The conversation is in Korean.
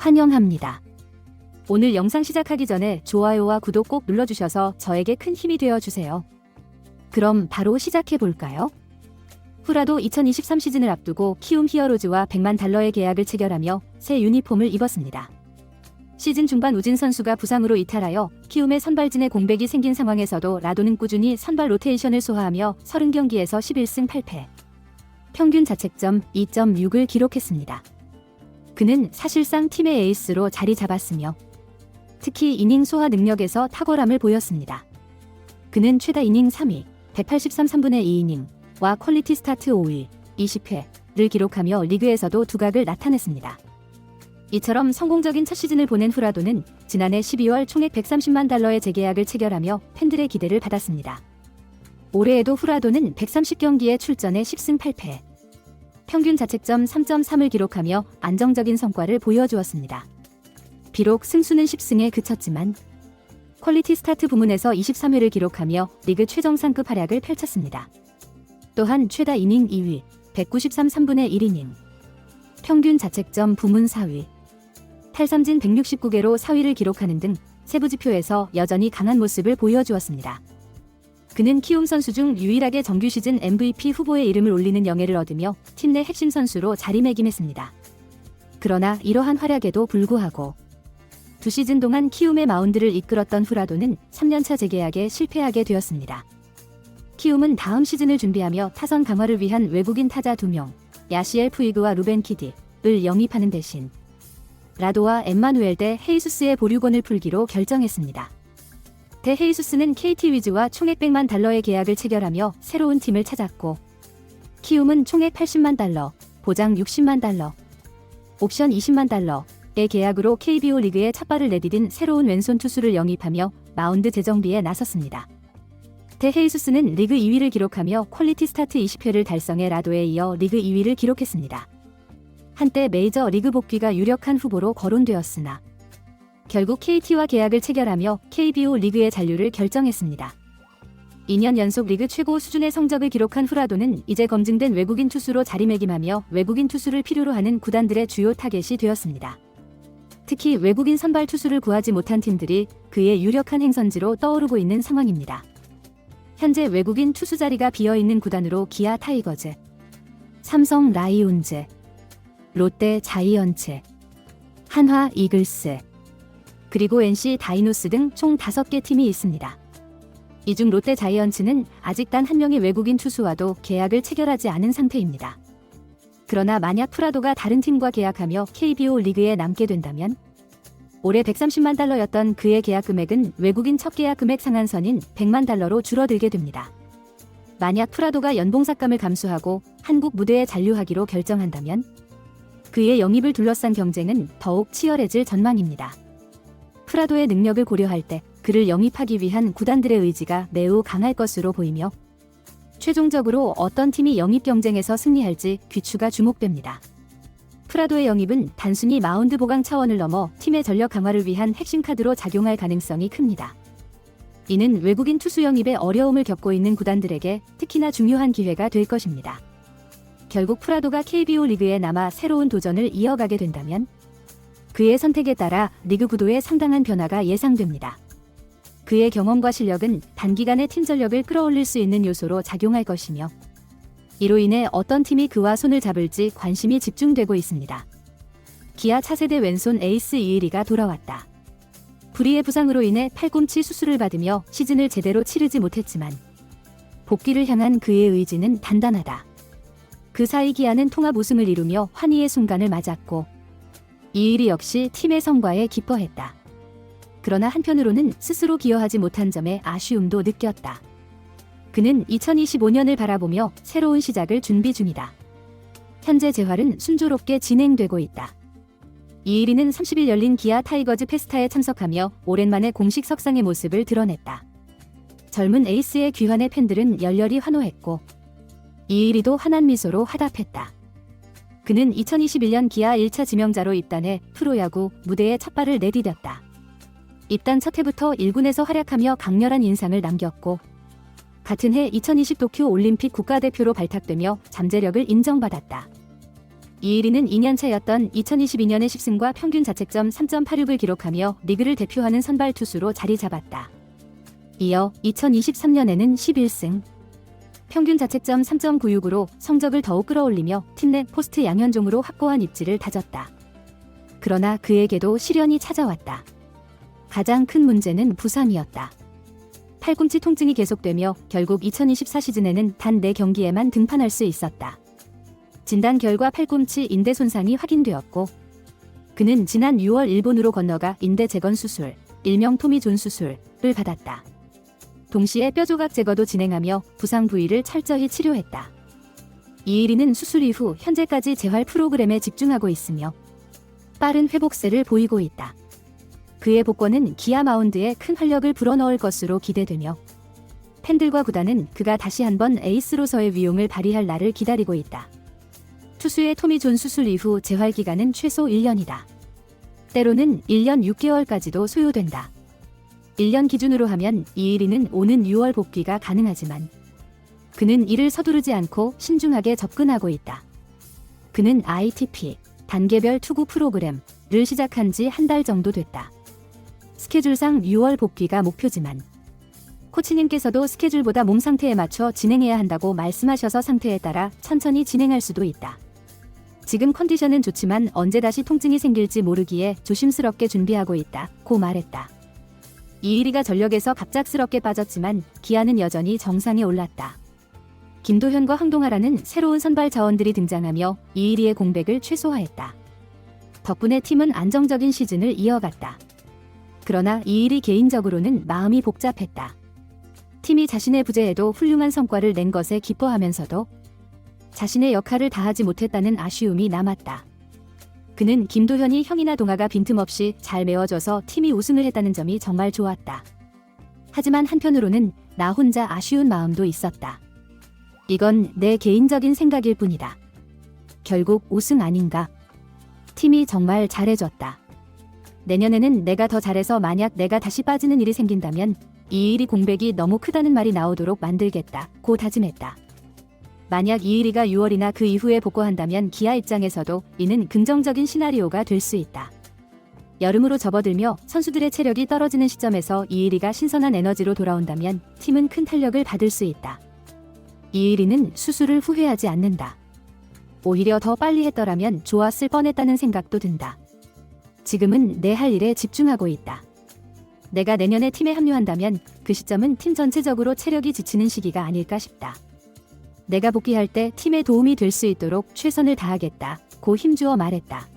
환영합니다. 오늘 영상 시작하기 전에 좋아요와 구독 꼭 눌러주셔서 저에게 큰 힘이 되어주세요. 그럼 바로 시작해볼까요? 후라도 2023 시즌을 앞두고 키움 히어로즈와 100만 달러의 계약을 체결하며 새 유니폼을 입었습니다. 시즌 중반 우진 선수가 부상으로 이탈하여 키움의 선발진에 공백이 생긴 상황에서도 라도는 꾸준히 선발 로테이션을 소화하며 30경기에서 11승 8패, 평균 자책점 2.6을 기록했습니다. 그는 사실상 팀의 에이스로 자리 잡았으며 특히 이닝 소화 능력에서 탁월함을 보였습니다. 그는 최다 이닝 3위, 183 3분의 2이닝과 퀄리티 스타트 5위, 20회를 기록하며 리그에서도 두각을 나타냈습니다. 이처럼 성공적인 첫 시즌을 보낸 후라도는 지난해 12월 총액 130만 달러의 재계약을 체결하며 팬들의 기대를 받았습니다. 올해에도 후라도는 130경기에 출전해 10승 8패, 평균 자책점 3.3을 기록하며 안정적인 성과를 보여주었습니다. 비록 승수는 10승에 그쳤지만 퀄리티 스타트 부문에서 23회를 기록하며 리그 최정상급 활약을 펼쳤습니다. 또한 최다 이닝 2위, 193 3분의 1이닝, 평균 자책점 부문 4위, 탈삼진 169개로 4위를 기록하는 등 세부 지표에서 여전히 강한 모습을 보여주었습니다. 그는 키움 선수 중 유일하게 정규 시즌 MVP 후보에 이름을 올리는 영예를 얻으며 팀 내 핵심 선수로 자리매김했습니다. 그러나 이러한 활약에도 불구하고 두 시즌 동안 키움의 마운드를 이끌었던 후라도는 3년차 재계약에 실패하게 되었습니다. 키움은 다음 시즌을 준비하며 타선 강화를 위한 외국인 타자 2명, 야시엘 푸이그와 루벤 키디를 영입하는 대신 라도와 엠마누엘 대 헤이수스의 보류권을 풀기로 결정했습니다. 대 헤이수스는 KT 위즈와 총액 100만 달러의 계약을 체결하며 새로운 팀을 찾았고, 키움은 총액 80만 달러, 보장 60만 달러, 옵션 20만 달러의 계약으로 KBO 리그에 첫발을 내디딘 새로운 왼손 투수를 영입하며 마운드 재정비에 나섰습니다. 대 헤이수스는 리그 2위를 기록하며 퀄리티 스타트 20회를 달성해 라도에 이어 리그 2위를 기록했습니다. 한때 메이저 리그 복귀가 유력한 후보로 거론되었으나 결국 KT와 계약을 체결하며 KBO 리그의 잔류를 결정했습니다. 2년 연속 리그 최고 수준의 성적을 기록한 후라도는 이제 검증된 외국인 투수로 자리매김하며 외국인 투수를 필요로 하는 구단들의 주요 타겟이 되었습니다. 특히 외국인 선발 투수를 구하지 못한 팀들이 그의 유력한 행선지로 떠오르고 있는 상황입니다. 현재 외국인 투수 자리가 비어있는 구단으로 기아 타이거즈, 삼성 라이온즈, 롯데 자이언츠, 한화 이글스, 그리고 NC 다이노스 등 총 5개 팀이 있습니다. 이 중 롯데 자이언츠는 아직 단 한 명의 외국인 투수와도 계약을 체결하지 않은 상태입니다. 그러나 만약 프라도가 다른 팀과 계약하며 KBO 리그에 남게 된다면 올해 130만 달러였던 그의 계약 금액은 외국인 첫 계약 금액 상한선인 100만 달러로 줄어들게 됩니다. 만약 프라도가 연봉 삭감을 감수하고 한국 무대에 잔류하기로 결정한다면 그의 영입을 둘러싼 경쟁은 더욱 치열해질 전망입니다. 프라도의 능력을 고려할 때 그를 영입하기 위한 구단들의 의지가 매우 강할 것으로 보이며 최종적으로 어떤 팀이 영입 경쟁에서 승리할지 귀추가 주목됩니다. 프라도의 영입은 단순히 마운드 보강 차원을 넘어 팀의 전력 강화를 위한 핵심 카드로 작용할 가능성이 큽니다. 이는 외국인 투수 영입에 어려움을 겪고 있는 구단들에게 특히나 중요한 기회가 될 것입니다. 결국 프라도가 KBO 리그에 남아 새로운 도전을 이어가게 된다면 그의 선택에 따라 리그 구도에 상당한 변화가 예상됩니다. 그의 경험과 실력은 단기간에 팀 전력을 끌어올릴 수 있는 요소로 작용할 것이며 이로 인해 어떤 팀이 그와 손을 잡을지 관심이 집중되고 있습니다. 기아 차세대 왼손 에이스 이의리가 돌아왔다. 불의의 부상으로 인해 팔꿈치 수술을 받으며 시즌을 제대로 치르지 못했지만 복귀를 향한 그의 의지는 단단하다. 그 사이 기아는 통합 우승을 이루며 환희의 순간을 맞았고 이의리 역시 팀의 성과에 기뻐했다. 그러나 한편으로는 스스로 기여하지 못한 점에 아쉬움도 느꼈다. 그는 2025년을 바라보며 새로운 시작을 준비 중이다. 현재 재활은 순조롭게 진행되고 있다. 이의리는 30일 열린 기아 타이거즈 페스타에 참석하며 오랜만에 공식 석상의 모습을 드러냈다. 젊은 에이스의 귀환에 팬들은 열렬히 환호했고 이의리도 환한 미소로 화답했다. 그는 2021년 기아 1차 지명자로 입단해 프로야구 무대에 첫발을 내디뎠다. 입단 첫 해부터 1군에서 활약하며 강렬한 인상을 남겼고 같은 해 2020 도쿄 올림픽 국가대표로 발탁되며 잠재력을 인정받았다. 이일이는 2년차였던 2022년의 10승과 평균 자책점 3.86을 기록하며 리그를 대표하는 선발 투수로 자리 잡았다. 이어 2023년에는 11승, 평균 자책점 3.96으로 성적을 더욱 끌어올리며 팀 내 포스트 양현종으로 확고한 입지를 다졌다. 그러나 그에게도 시련이 찾아왔다. 가장 큰 문제는 부상이었다. 팔꿈치 통증이 계속되며 결국 2024 시즌에는 단 4경기에만 등판할 수 있었다. 진단 결과 팔꿈치 인대 손상이 확인되었고 그는 지난 6월 일본으로 건너가 인대 재건 수술, 일명 토미존 수술을 받았다. 동시에 뼈조각 제거도 진행하며 부상 부위를 철저히 치료했다. 이일이는 수술 이후 현재까지 재활 프로그램에 집중하고 있으며 빠른 회복세를 보이고 있다. 그의 복권은 기아 마운드에 큰 활력을 불어넣을 것으로 기대되며 팬들과 구단은 그가 다시 한번 에이스로서의 위용을 발휘할 날을 기다리고 있다. 투수의 토미존 수술 이후 재활 기간은 최소 1년이다. 때로는 1년 6개월까지도 소요된다. 1년 기준으로 하면 이일이는 오는 6월 복귀가 가능하지만 그는 이를 서두르지 않고 신중하게 접근하고 있다. 그는 ITP, 단계별 투구 프로그램을 시작한 지 한 달 정도 됐다. 스케줄상 6월 복귀가 목표지만 코치님께서도 스케줄보다 몸 상태에 맞춰 진행해야 한다고 말씀하셔서 상태에 따라 천천히 진행할 수도 있다. 지금 컨디션은 좋지만 언제 다시 통증이 생길지 모르기에 조심스럽게 준비하고 있다고 말했다. 이일이가 전력에서 갑작스럽게 빠졌지만 기아는 여전히 정상에 올랐다. 김도현과 황동하라는 새로운 선발 자원들이 등장하며 이일이의 공백을 최소화했다. 덕분에 팀은 안정적인 시즌을 이어갔다. 그러나 이일이 개인적으로는 마음이 복잡했다. 팀이 자신의 부재에도 훌륭한 성과를 낸 것에 기뻐하면서도 자신의 역할을 다하지 못했다는 아쉬움이 남았다. 그는 김도현이 형이나 동아가 빈틈없이 잘 메워줘서 팀이 우승을 했다는 점이 정말 좋았다. 하지만 한편으로는 나 혼자 아쉬운 마음도 있었다. 이건 내 개인적인 생각일 뿐이다. 결국 우승 아닌가? 팀이 정말 잘해줬다. 내년에는 내가 더 잘해서 만약 내가 다시 빠지는 일이 생긴다면 이일이 공백이 너무 크다는 말이 나오도록 만들겠다고 다짐했다. 만약 이일이가 6월이나 그 이후에 복귀한다면 기아 입장에서도 이는 긍정적인 시나리오가 될 수 있다. 여름으로 접어들며 선수들의 체력이 떨어지는 시점에서 이일이가 신선한 에너지로 돌아온다면 팀은 큰 탄력을 받을 수 있다. 이일이는 수술을 후회하지 않는다. 오히려 더 빨리 했더라면 좋았을 뻔했다는 생각도 든다. 지금은 내 할 일에 집중하고 있다. 내가 내년에 팀에 합류한다면 그 시점은 팀 전체적으로 체력이 지치는 시기가 아닐까 싶다. 내가 복귀할 때 팀에 도움이 될 수 있도록 최선을 다하겠다고 힘주어 말했다.